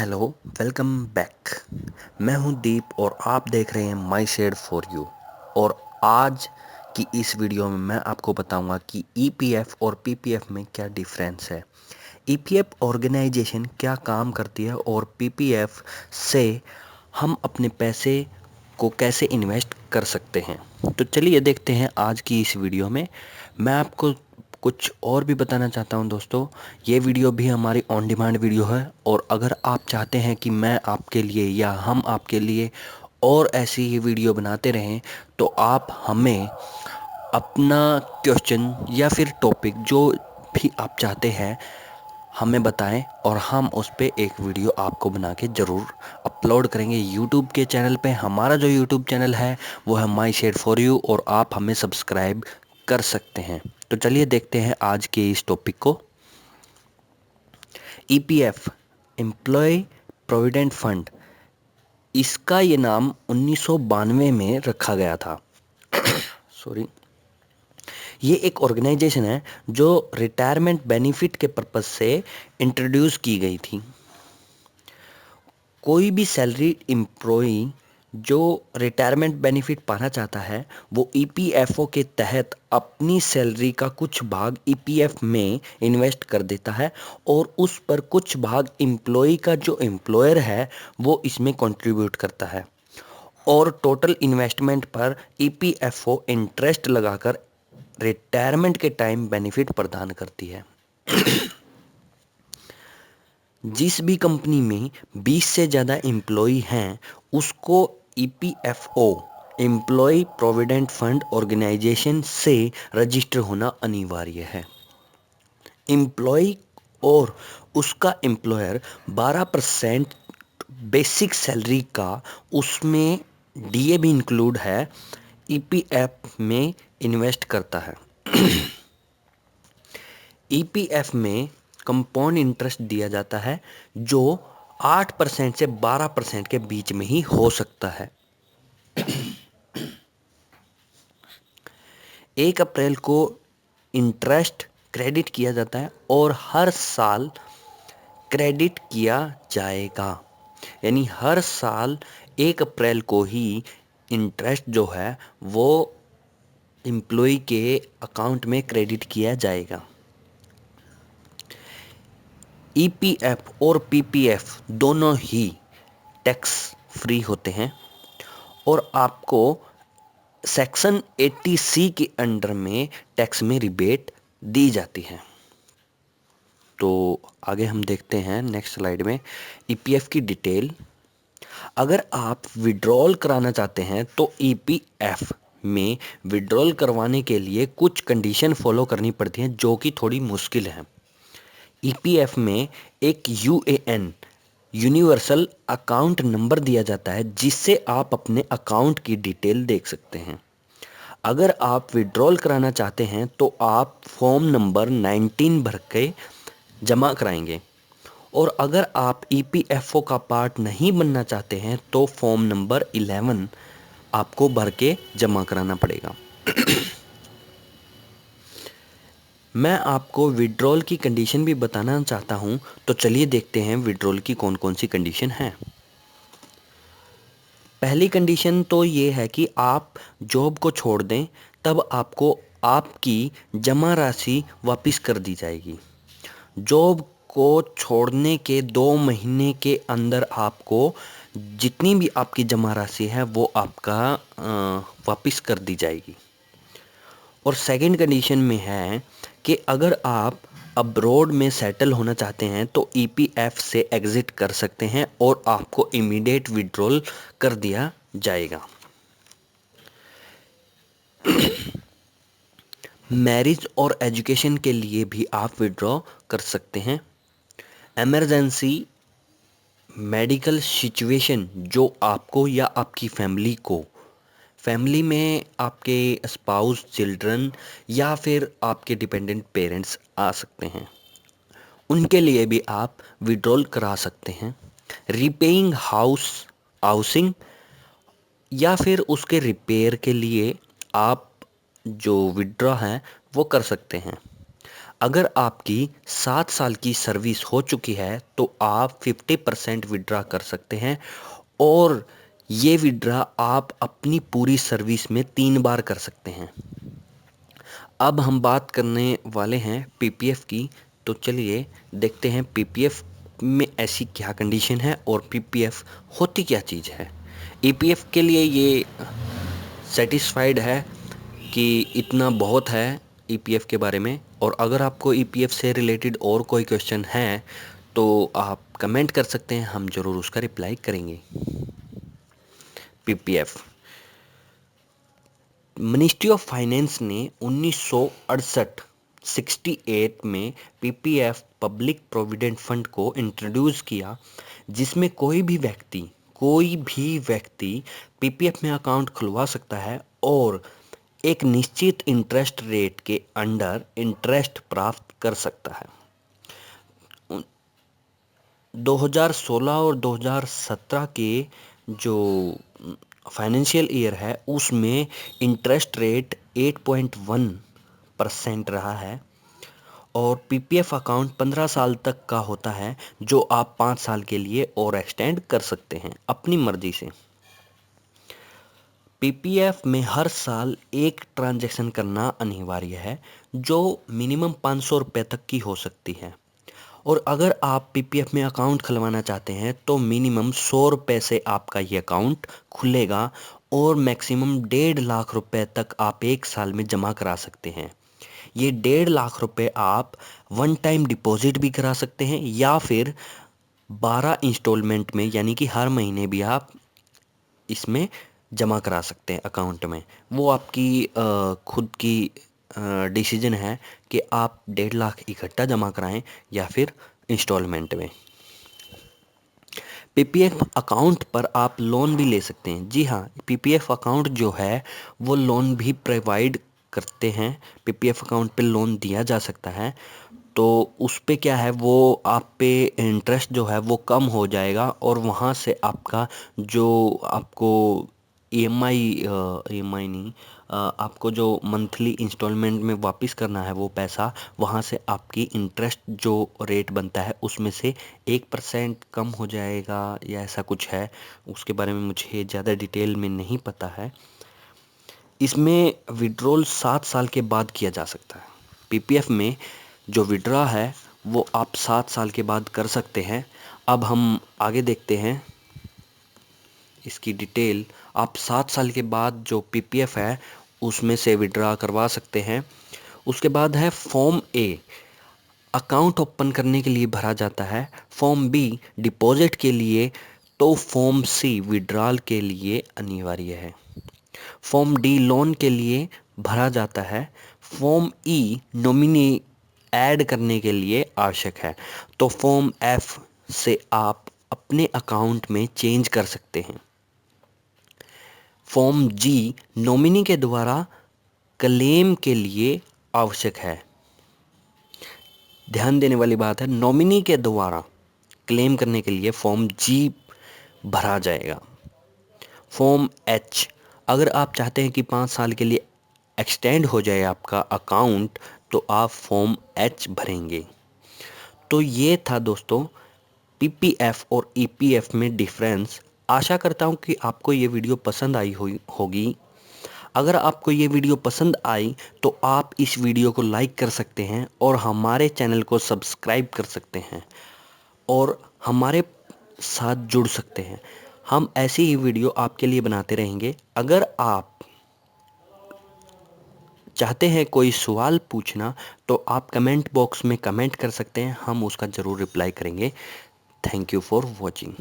Hello, welcome back. मैं हूं दीप और आप देख रहे हैं माई शेड फॉर यू। और आज की इस वीडियो में मैं आपको बताऊंगा कि ईपीएफ और पीपीएफ में क्या डिफरेंस है। ईपीएफ ऑर्गेनाइजेशन क्या काम करती है और पीपीएफ से हम अपने पैसे को कैसे इन्वेस्ट कर सकते हैं। तो चलिए देखते हैं आज की इस वीडियो में। मैं आपको कुछ और भी बताना चाहता हूं दोस्तों। ये वीडियो भी हमारी ऑन डिमांड वीडियो है और अगर आप चाहते हैं कि मैं आपके लिए या हम आपके लिए और ऐसी ही वीडियो बनाते रहें तो आप हमें अपना क्वेश्चन या फिर टॉपिक जो भी आप चाहते हैं हमें बताएं और हम उस पर एक वीडियो आपको बना के ज़रूर अपलोड करेंगे यूट्यूब के चैनल पे। हमारा जो यूट्यूब चैनल है वो है माई शेड फॉर यू और आप हमें सब्सक्राइब कर सकते हैं। तो चलिए देखते हैं आज के इस टॉपिक को। ईपीएफ, एम्प्लॉय प्रोविडेंट फंड, इसका ये नाम 1992 में रखा गया था। सॉरी। ये एक ऑर्गेनाइजेशन है जो रिटायरमेंट बेनिफिट के पर्पज से इंट्रोड्यूस की गई थी। कोई भी सैलरी एम्प्लॉई जो रिटायरमेंट बेनिफिट पाना चाहता है वो ईपीएफओ के तहत अपनी सैलरी का कुछ भाग ईपीएफ में इन्वेस्ट कर देता है और उस पर कुछ भाग एम्प्लॉई का जो एम्प्लॉयर है वो इसमें कंट्रीब्यूट करता है और टोटल इन्वेस्टमेंट पर ईपीएफओ इंटरेस्ट लगाकर रिटायरमेंट के टाइम बेनिफिट प्रदान करती है। जिस भी कंपनी में 20 से ज़्यादा एम्प्लॉई हैं उसको EPFO, employ provident fund organisation से रजिस्टर होना अनिवार्य है। एम्प्लॉय और उसका एम्प्लॉयर 12% बेसिक सैलरी का, उसमें डीए भी इंक्लूड है, ईपीएफ में इन्वेस्ट करता है। ईपीएफ में कंपाउंड इंटरेस्ट दिया जाता है जो 8% से 12% के बीच में ही हो सकता है। 1 अप्रैल को इंटरेस्ट क्रेडिट किया जाता है और हर साल क्रेडिट किया जाएगा। यानी हर साल 1 अप्रैल को ही इंटरेस्ट जो है वो एम्प्लॉय के अकाउंट में क्रेडिट किया जाएगा। ईपीएफ और पीपीएफ दोनों ही टैक्स फ्री होते हैं और आपको सेक्शन 80C के अंडर में टैक्स में रिबेट दी जाती है। तो आगे हम देखते हैं नेक्स्ट स्लाइड में ईपीएफ की डिटेल। अगर आप विड्रॉल कराना चाहते हैं तो ईपीएफ में विड्रॉल करवाने के लिए कुछ कंडीशन फॉलो करनी पड़ती हैं जो कि थोड़ी मुश्किल है। ईपीएफ में एक यूएएन, यूनिवर्सल अकाउंट नंबर दिया जाता है जिससे आप अपने अकाउंट की डिटेल देख सकते हैं। अगर आप विड्रॉल कराना चाहते हैं तो आप फॉर्म नंबर 19 भर के जमा कराएंगे और अगर आप ईपीएफओ का पार्ट नहीं बनना चाहते हैं तो फॉर्म नंबर 11 आपको भर के जमा कराना पड़ेगा। मैं आपको विड्रॉल की कंडीशन भी बताना चाहता हूं, तो चलिए देखते हैं विड्रॉल की कौन कौन सी कंडीशन है। पहली कंडीशन तो ये है कि आप जॉब को छोड़ दें तब आपको आपकी जमा राशि वापस कर दी जाएगी। जॉब को छोड़ने के 2 महीने के अंदर आपको जितनी भी आपकी जमा राशि है वो आपका वापस कर दी जाएगी। और सेकंड कंडीशन में है कि अगर आप अब्रॉड में सेटल होना चाहते हैं तो ईपीएफ से एग्जिट कर सकते हैं और आपको इमीडिएट विड्रॉल कर दिया जाएगा। मैरिज और एजुकेशन के लिए भी आप विड्रॉ कर सकते हैं। इमरजेंसी मेडिकल सिचुएशन जो आपको या आपकी फैमिली में आपके स्पाउस, चिल्ड्रन या फिर आपके डिपेंडेंट पेरेंट्स आ सकते हैं, उनके लिए भी आप विड्रॉल करा सकते हैं। रिपेइंग हाउसिंग या फिर उसके रिपेयर के लिए आप जो विड्रॉ हैं वो कर सकते हैं। अगर आपकी 7 साल की सर्विस हो चुकी है तो आप 50% विड्रा कर सकते हैं, और ये विड्रा आप अपनी पूरी सर्विस में 3 बार कर सकते हैं। अब हम बात करने वाले हैं पीपीएफ की। तो चलिए देखते हैं पीपीएफ में ऐसी क्या कंडीशन है और पीपीएफ होती क्या चीज़ है। ईपीएफ के लिए ये सेटिस्फाइड है कि इतना बहुत है ईपीएफ के बारे में, और अगर आपको ईपीएफ से रिलेटेड और कोई क्वेश्चन है तो आप कमेंट कर सकते हैं, हम ज़रूर उसका रिप्लाई करेंगे। पीपीएफ, मिनिस्ट्री ऑफ फाइनेंस ने 1968 में पीपीएफ पब्लिक प्रोविडेंट फंड को इंट्रोड्यूस किया, जिसमें कोई भी व्यक्ति पीपीएफ में अकाउंट खुलवा सकता है और एक निश्चित इंटरेस्ट रेट के अंडर इंटरेस्ट प्राप्त कर सकता है। 2016 और 2017 के जो फाइनेंशियल ईयर है उसमें इंटरेस्ट रेट 8.1% रहा है, और पीपीएफ अकाउंट 15 साल तक का होता है, जो आप 5 साल के लिए और एक्सटेंड कर सकते हैं अपनी मर्जी से। पीपीएफ में हर साल एक ट्रांजैक्शन करना अनिवार्य है, जो मिनिमम 500 रुपये तक की हो सकती है, और अगर आप पीपीएफ में अकाउंट खुलवाना चाहते हैं तो मिनिमम 100 रुपये से आपका ये अकाउंट खुलेगा, और मैक्सिमम 1.5 लाख रुपए तक आप एक साल में जमा करा सकते हैं। ये 1.5 लाख रुपए आप वन टाइम डिपॉजिट भी करा सकते हैं, या फिर 12 इंस्टॉलमेंट में, यानी कि हर महीने भी आप इसमें जमा करा सकते हैं अकाउंट में। वो आपकी खुद की डिसीजन है कि आप 1.5 लाख इकट्ठा जमा कराएं या फिर इंस्टॉलमेंट में। पीपीएफ अकाउंट पर आप लोन भी ले सकते हैं। जी हाँ, पीपीएफ अकाउंट जो है वो लोन भी प्रोवाइड करते हैं। पीपीएफ अकाउंट पे लोन दिया जा सकता है, तो उस पे क्या है, वो आप पे इंटरेस्ट जो है वो कम हो जाएगा, और वहाँ से आपका जो आपको ईएमआई नहीं, आपको जो मंथली इंस्टॉलमेंट में वापस करना है वो पैसा, वहाँ से आपकी इंटरेस्ट जो रेट बनता है उसमें से 1% कम हो जाएगा, या ऐसा कुछ है। उसके बारे में मुझे ज़्यादा डिटेल में नहीं पता है। इसमें विड्रॉल 7 साल के बाद किया जा सकता है। पीपीएफ में जो विड्रॉ है वो आप 7 साल के बाद कर सकते हैं। अब हम आगे देखते हैं इसकी डिटेल। आप 7 साल के बाद जो पीपीएफ है उसमें से विड्रॉ करवा सकते हैं। उसके बाद है फॉर्म ए, अकाउंट ओपन करने के लिए भरा जाता है। फॉर्म बी डिपॉजिट के लिए, तो फॉर्म सी विड्रॉल के लिए अनिवार्य है। फॉर्म डी लोन के लिए भरा जाता है। फॉर्म ई नॉमिनी ऐड करने के लिए आवश्यक है, तो फॉर्म एफ से आप अपने अकाउंट में चेंज कर सकते हैं। फॉर्म जी नॉमिनी के द्वारा क्लेम के लिए आवश्यक है। ध्यान देने वाली बात है, नॉमिनी के द्वारा क्लेम करने के लिए फॉर्म जी भरा जाएगा। फॉर्म एच, अगर आप चाहते हैं कि 5 साल के लिए एक्सटेंड हो जाए आपका अकाउंट, तो आप फॉर्म एच भरेंगे। तो ये था दोस्तों पीपीएफ और ईपीएफ में डिफरेंस। आशा करता हूँ कि आपको ये वीडियो पसंद आई होगी। अगर आपको ये वीडियो पसंद आई तो आप इस वीडियो को लाइक कर सकते हैं, और हमारे चैनल को सब्सक्राइब कर सकते हैं, और हमारे साथ जुड़ सकते हैं। हम ऐसी ही वीडियो आपके लिए बनाते रहेंगे। अगर आप चाहते हैं कोई सवाल पूछना तो आप कमेंट बॉक्स में कमेंट कर सकते हैं, हम उसका ज़रूर रिप्लाई करेंगे। Thank you for watching.